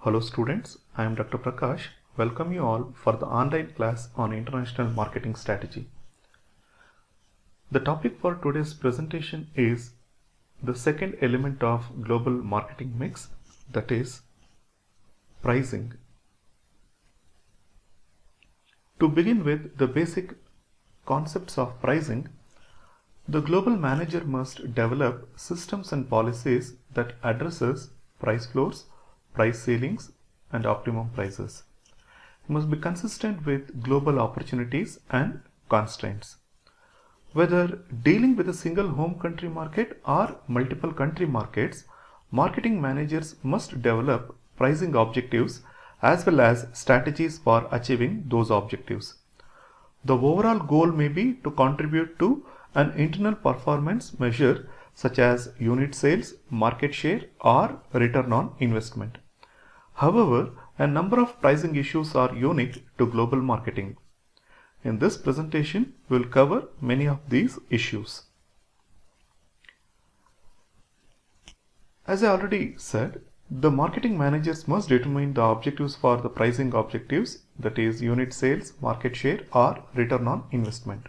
Hello students, I am Dr. Prakash. Welcome you all for the online class on international marketing strategy. The topic for today's presentation is the second element of global marketing mix, that is pricing. To begin with the basic concepts of pricing, the global manager must develop systems and policies that addresses price floors, price ceilings, and optimum prices. It must be consistent with global opportunities and constraints. Whether dealing with a single home country market or multiple country markets, marketing managers must develop pricing objectives as well as strategies for achieving those objectives. The overall goal may be to contribute to an internal performance measure such as unit sales, market share, or return on investment. However, a number of pricing issues are unique to global marketing. In this presentation, we will cover many of these issues. As I already said, the marketing managers must determine the objectives for the pricing objectives, that is unit sales, market share, or return on investment.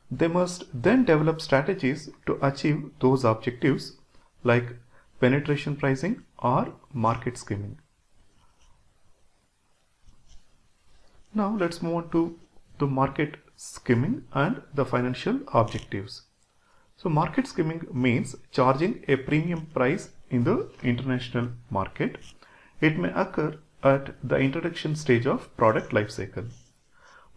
They must then develop strategies to achieve those objectives like penetration pricing or market skimming. Now let's move on to the market skimming and the financial objectives. So market skimming means charging a premium price in the international market. It may occur at the introduction stage of product life cycle.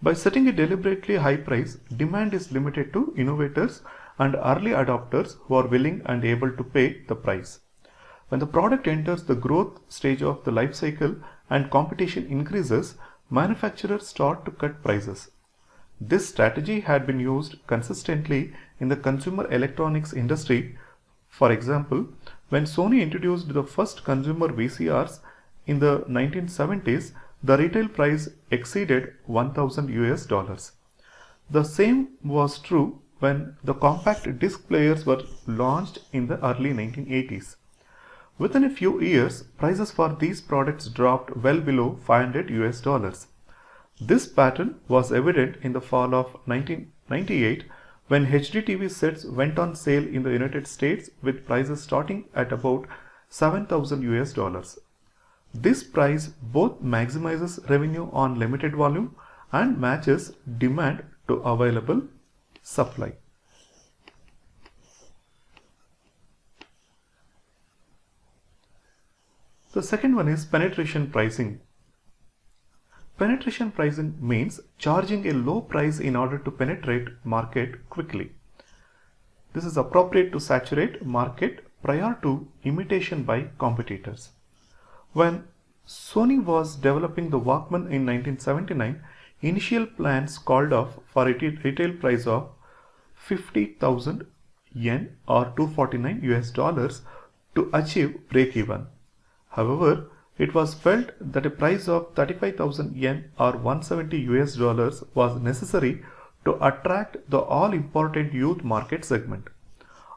By setting a deliberately high price, demand is limited to innovators and early adopters who are willing and able to pay the price. When the product enters the growth stage of the life cycle and competition increases, manufacturers start to cut prices. This strategy had been used consistently in the consumer electronics industry. For example, when Sony introduced the first consumer VCRs in the 1970s, the retail price exceeded $1,000. The same was true when the compact disc players were launched in the early 1980s. Within a few years, prices for these products dropped well below $500. This pattern was evident in the fall of 1998 when HDTV sets went on sale in the United States with prices starting at about $7,000. This price both maximizes revenue on limited volume and matches demand to available supply. The second one is penetration pricing. Penetration pricing means charging a low price in order to penetrate market quickly. This is appropriate to saturate market prior to imitation by competitors. When Sony was developing the Walkman in 1979, initial plans called off for a retail price of 50,000 yen or $249 to achieve break-even. However, it was felt that a price of 35,000 yen or $170 was necessary to attract the all-important youth market segment.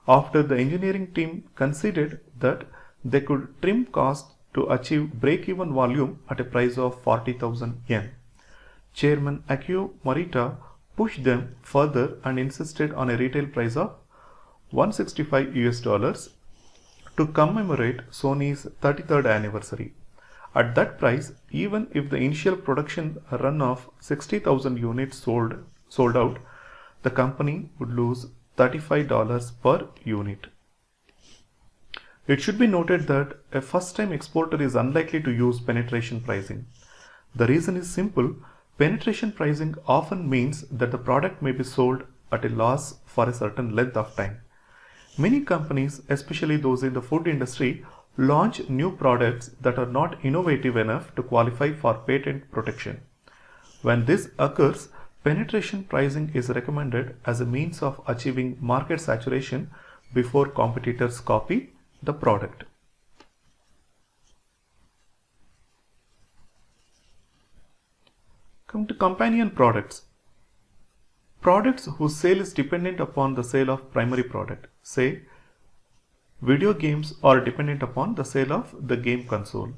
After the engineering team considered that they could trim costs to achieve break-even volume at a price of 40,000 yen, Chairman Akio Morita pushed them further and insisted on a retail price of $165 to commemorate Sony's 33rd anniversary. At that price, even if the initial production run of 60,000 units sold out, the company would lose $35 per unit. It should be noted that a first-time exporter is unlikely to use penetration pricing. The reason is simple. Penetration pricing often means that the product may be sold at a loss for a certain length of time. Many companies, especially those in the food industry, launch new products that are not innovative enough to qualify for patent protection. When this occurs, penetration pricing is recommended as a means of achieving market saturation before competitors copy the product. Come to companion products. Products whose sale is dependent upon the sale of primary product, say video games, are dependent upon the sale of the game console.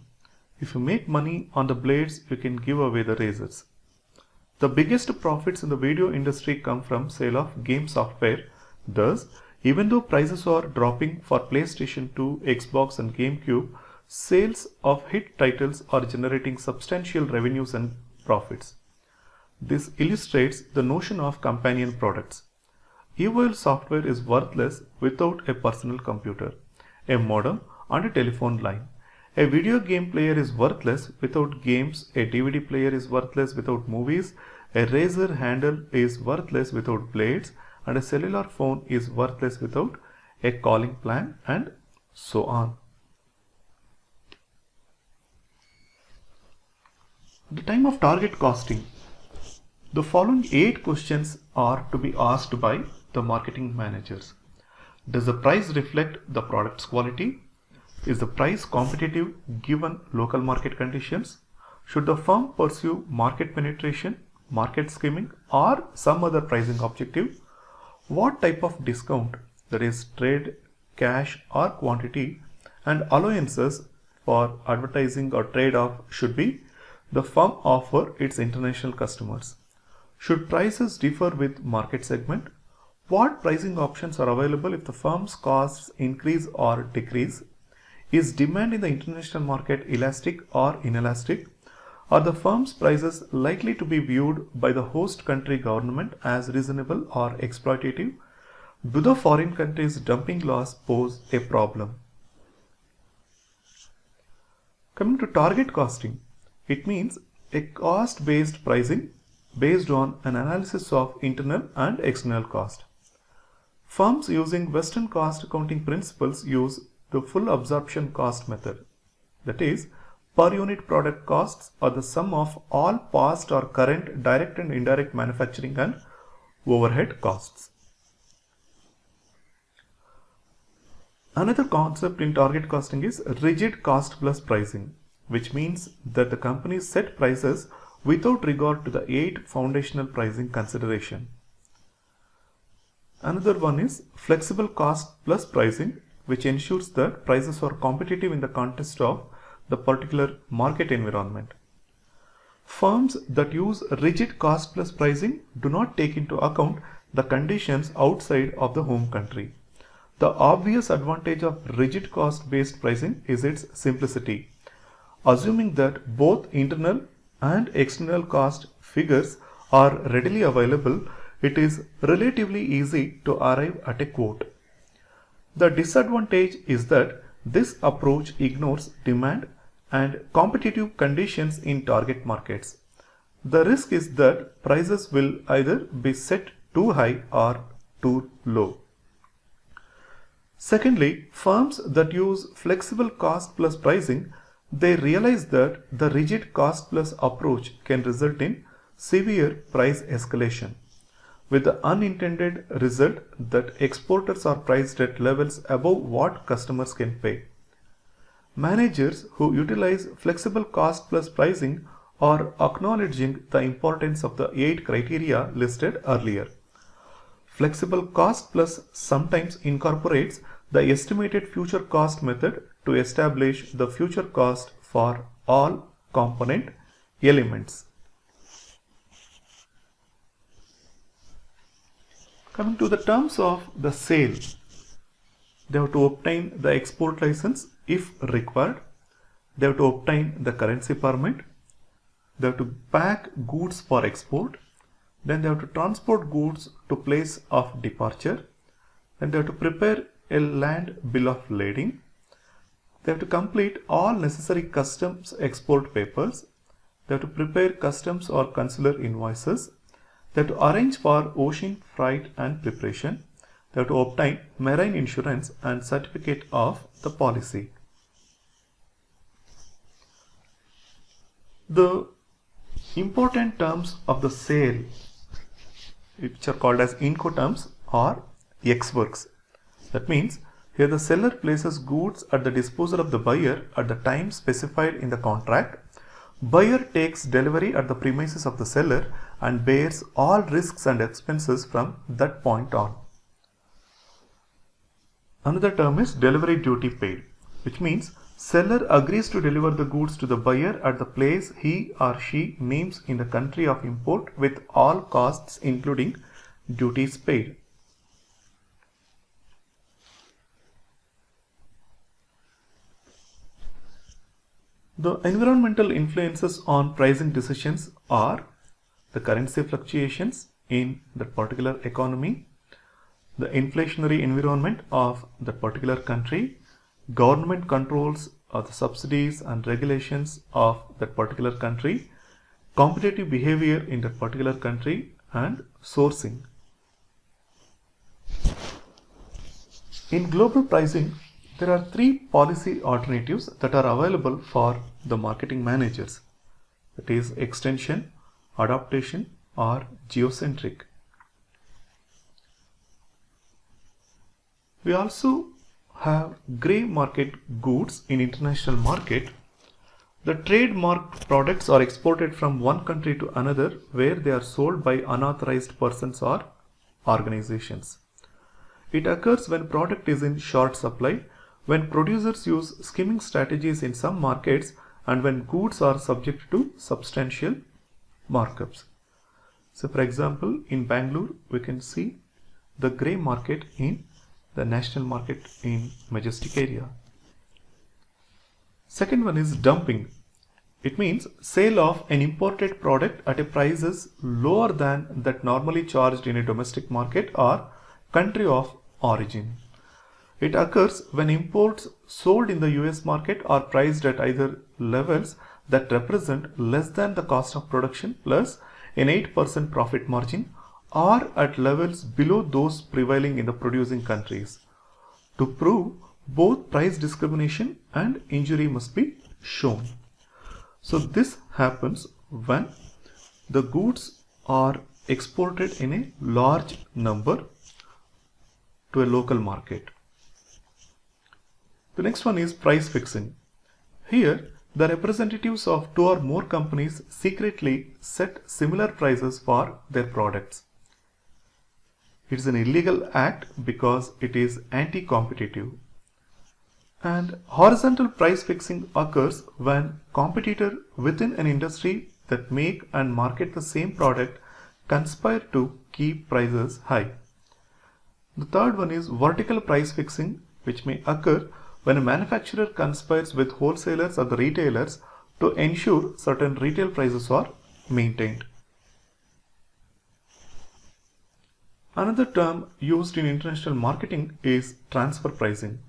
If you make money on the blades, you can give away the razors. The biggest profits in the video industry come from sale of game software. Thus, even though prices are dropping for PlayStation 2, Xbox and GameCube, sales of hit titles are generating substantial revenues and profits. This illustrates the notion of companion products. EOL software is worthless without a personal computer, a modem and a telephone line. A video game player is worthless without games, a DVD player is worthless without movies, a razor handle is worthless without blades, and a cellular phone is worthless without a calling plan, and so on. The time of target costing. The following 8 questions are to be asked by the marketing managers. Does the price reflect the product's quality? Is the price competitive given local market conditions? Should the firm pursue market penetration, market skimming, or some other pricing objective? What type of discount, that is trade, cash or quantity, and allowances for advertising or trade-off should be the firm offer its international customers? Should prices differ with market segment? What pricing options are available if the firm's costs increase or decrease? Is demand in the international market elastic or inelastic? Are the firm's prices likely to be viewed by the host country government as reasonable or exploitative? Do the foreign countries' dumping laws pose a problem? Coming to target costing, it means a cost-based pricing based on an analysis of internal and external cost. Firms using Western cost accounting principles use the full absorption cost method. That is, per unit product costs are the sum of all past or current direct and indirect manufacturing and overhead costs. Another concept in target costing is rigid cost plus pricing, which means that the companies set prices without regard to the 8 foundational pricing consideration. Another one is flexible cost plus pricing, which ensures that prices are competitive in the context of the particular market environment. Firms that use rigid cost plus pricing do not take into account the conditions outside of the home country. The obvious advantage of rigid cost based pricing is its simplicity. Assuming that both internal and external cost figures are readily available, it is relatively easy to arrive at a quote. The disadvantage is that this approach ignores demand and competitive conditions in target markets. The risk is that prices will either be set too high or too low. Secondly, firms that use flexible cost plus pricing, they realize that the rigid cost plus approach can result in severe price escalation, with the unintended result that exporters are priced at levels above what customers can pay. Managers who utilize flexible cost plus pricing are acknowledging the importance of the 8 criteria listed earlier. Flexible cost plus sometimes incorporates the estimated future cost method to establish the future cost for all component elements. Coming to the terms of the sale, they have to obtain the export license if required, they have to obtain the currency permit, they have to pack goods for export, then they have to transport goods to place of departure, then they have to prepare a land bill of lading, they have to complete all necessary customs export papers, they have to prepare customs or consular invoices, they have to arrange for ocean freight and preparation, they have to obtain marine insurance and certificate of the policy. The important terms of the sale, which are called as Incoterms, are Ex Works. That means here the seller places goods at the disposal of the buyer at the time specified in the contract. Buyer takes delivery at the premises of the seller and bears all risks and expenses from that point on. Another term is delivery duty paid, which means Seller agrees to deliver the goods to the buyer at the place he or she names in the country of import with all costs including duties paid. The environmental influences on pricing decisions are the currency fluctuations in that particular economy, the inflationary environment of that particular country, government controls of the subsidies and regulations of that particular country, competitive behavior in that particular country, and sourcing. In global pricing, there are three policy alternatives that are available for the marketing managers. That is extension, adaptation, or geocentric. We also have grey market goods in international market. The trademarked products are exported from one country to another where they are sold by unauthorized persons or organizations. It occurs when product is in short supply, when producers use skimming strategies in some markets, and when goods are subject to substantial markups. So for example, in Bangalore, we can see the grey market in the national market in Majestic area. Second one is dumping. It means sale of an imported product at a prices lower than that normally charged in a domestic market or country of origin. It occurs when imports sold in the US market are priced at either levels that represent less than the cost of production plus an 8% profit margin, or at levels below those prevailing in the producing countries. To prove, both price discrimination and injury must be shown. So this happens when the goods are exported in a large number to a local market. The next one is price fixing. Here, the representatives of two or more companies secretly set similar prices for their products. It is an illegal act because it is anti-competitive. And horizontal price fixing occurs when competitors within an industry that make and market the same product conspire to keep prices high. The third one is vertical price fixing, which may occur when a manufacturer conspires with wholesalers or the retailers to ensure certain retail prices are maintained. Another term used in international marketing is transfer pricing.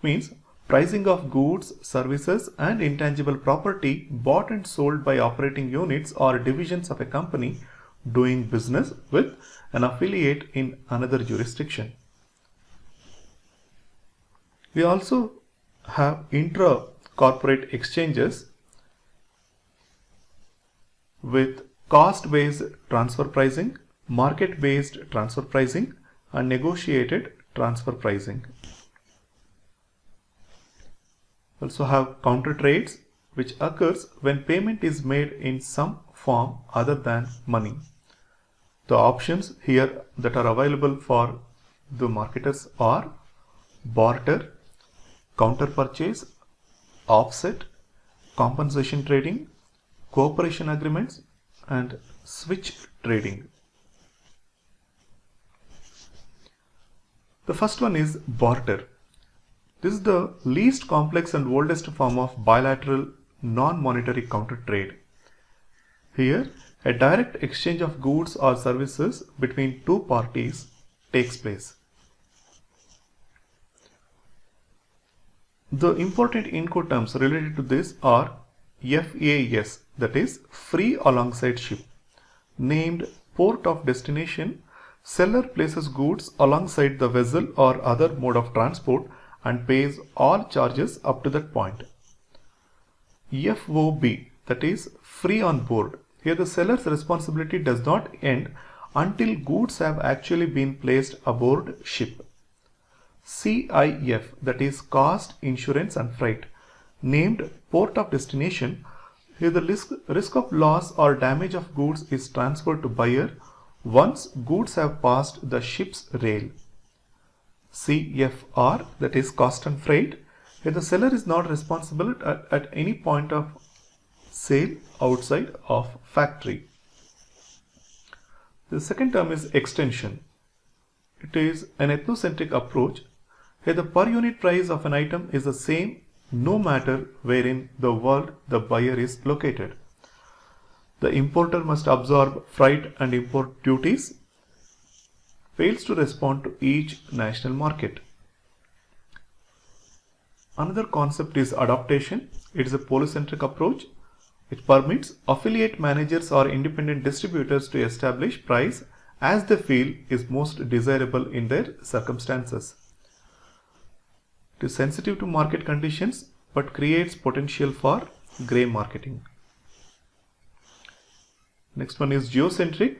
Means pricing of goods, services, and intangible property bought and sold by operating units or divisions of a company doing business with an affiliate in another jurisdiction. We also have intra-corporate exchanges with cost-based transfer pricing, market-based transfer pricing, and negotiated transfer pricing. Also have counter trades, which occurs when payment is made in some form other than money. The options here that are available for the marketers are barter, counter purchase, offset, compensation trading, cooperation agreements, and switch trading. The first one is barter. This is the least complex and oldest form of bilateral non-monetary counter trade. Here, a direct exchange of goods or services between two parties takes place. The important Incoterms related to this are FAS, that is free alongside ship. Named port of destination, seller places goods alongside the vessel or other mode of transport and pays all charges up to that point. FOB, that is free on board. Here the seller's responsibility does not end until goods have actually been placed aboard ship. CIF, that is cost, insurance and freight. Named port of destination, here the risk of loss or damage of goods is transferred to buyer once goods have passed the ship's rail. CFR, that is cost and freight. Here the seller is not responsible at any point of sale outside of factory. The second term is extension. It is an ethnocentric approach. Here the per unit price of an item is the same no matter where in the world the buyer is located. The importer must absorb freight and import duties, fails to respond to each national market. Another concept is adaptation. It is a polycentric approach which permits affiliate managers or independent distributors to establish price as they feel is most desirable in their circumstances. It is sensitive to market conditions but creates potential for grey marketing. Next one is geocentric.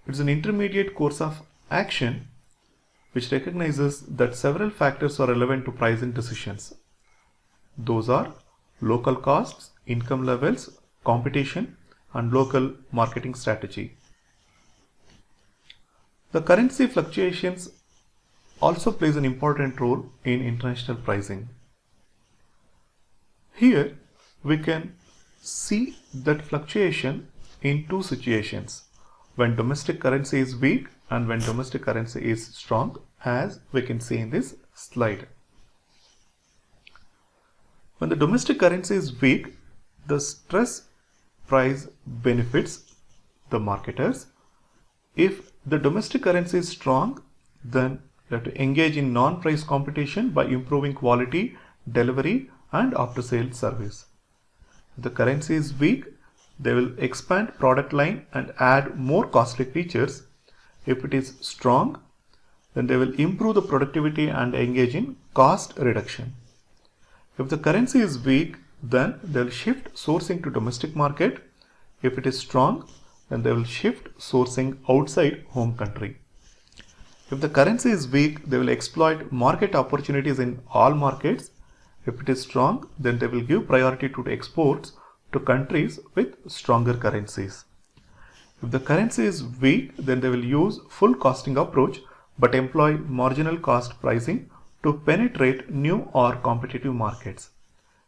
It is an intermediate course of action which recognizes that several factors are relevant to pricing decisions. Those are local costs, income levels, competition, and local marketing strategy. The currency fluctuations also plays an important role in international pricing. Here we can see that fluctuation in two situations, when domestic currency is weak and when domestic currency is strong, as we can see in this slide. When the domestic currency is weak, the stress price benefits the marketers. If the domestic currency is strong, then they have to engage in non-price competition by improving quality, delivery, and after-sales service. If the currency is weak, they will expand product line and add more costly features. If it is strong, then they will improve the productivity and engage in cost reduction. If the currency is weak, then they will shift sourcing to domestic market. If it is strong, then they will shift sourcing outside home country. If the currency is weak, they will exploit market opportunities in all markets. If it is strong, then they will give priority to exports to countries with stronger currencies. If the currency is weak, then they will use full costing approach but employ marginal cost pricing to penetrate new or competitive markets.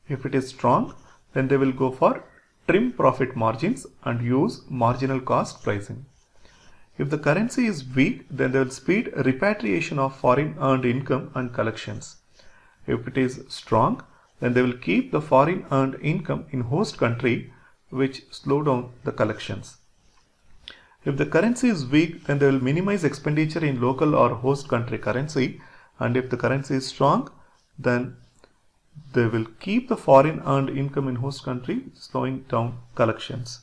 If it is strong, then they will go for trim profit margins and use marginal cost pricing. If the currency is weak, then they will speed repatriation of foreign earned income and collections. If it is strong, then they will keep the foreign earned income in host country, which slow down the collections. If the currency is weak, then they will minimize expenditure in local or host country currency, and if the currency is strong, then they will keep the foreign earned income in host country, slowing down collections.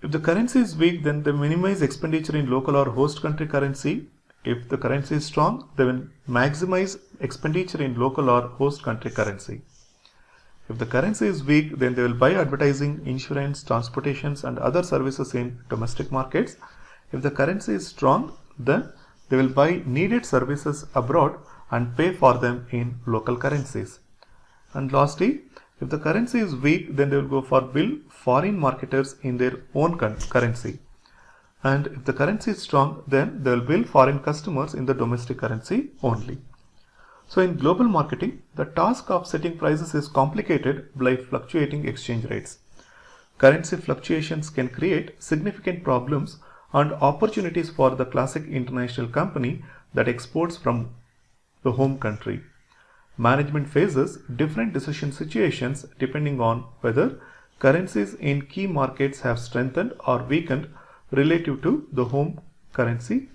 If the currency is weak, then they minimize expenditure in local or host country currency. If the currency is strong, they will maximize expenditure in local or host country currency. If the currency is weak, then they will buy advertising, insurance, transportations, and other services in domestic markets. If the currency is strong, then they will buy needed services abroad and pay for them in local currencies. And lastly, if the currency is weak, then they will go for bill foreign marketers in their own currency. And if the currency is strong, then they will bill foreign customers in the domestic currency only. So in global marketing, the task of setting prices is complicated by fluctuating exchange rates. Currency fluctuations can create significant problems and opportunities for the classic international company that exports from the home country. Management faces different decision situations depending on whether currencies in key markets have strengthened or weakened relative to the home currency.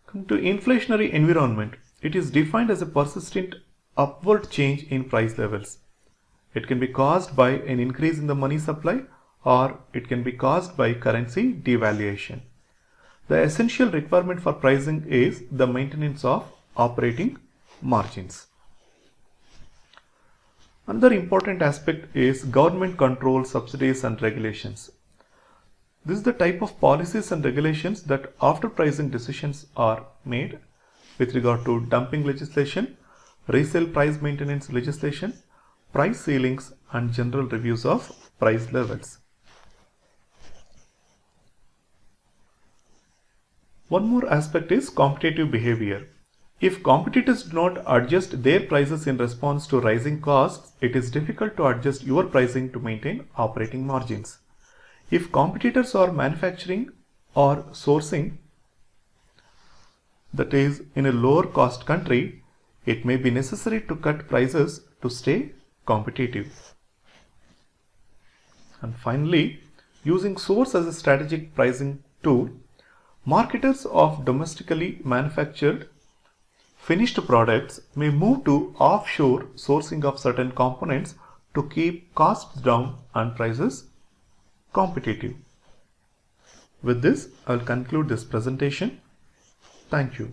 Come to inflationary environment. It is defined as a persistent upward change in price levels. It can be caused by an increase in the money supply, or it can be caused by currency devaluation. The essential requirement for pricing is the maintenance of operating margins. Another important aspect is government control, subsidies, and regulations. This is the type of policies and regulations that after pricing decisions are made with regard to dumping legislation, resale price maintenance legislation, price ceilings, and general reviews of price levels. One more aspect is competitive behavior. If competitors do not adjust their prices in response to rising costs, it is difficult to adjust your pricing to maintain operating margins. If competitors are manufacturing or sourcing, that is in a lower cost country, it may be necessary to cut prices to stay competitive. And finally, using source as a strategic pricing tool, marketers of domestically manufactured finished products may move to offshore sourcing of certain components to keep costs down and prices competitive. With this, I will conclude this presentation. Thank you.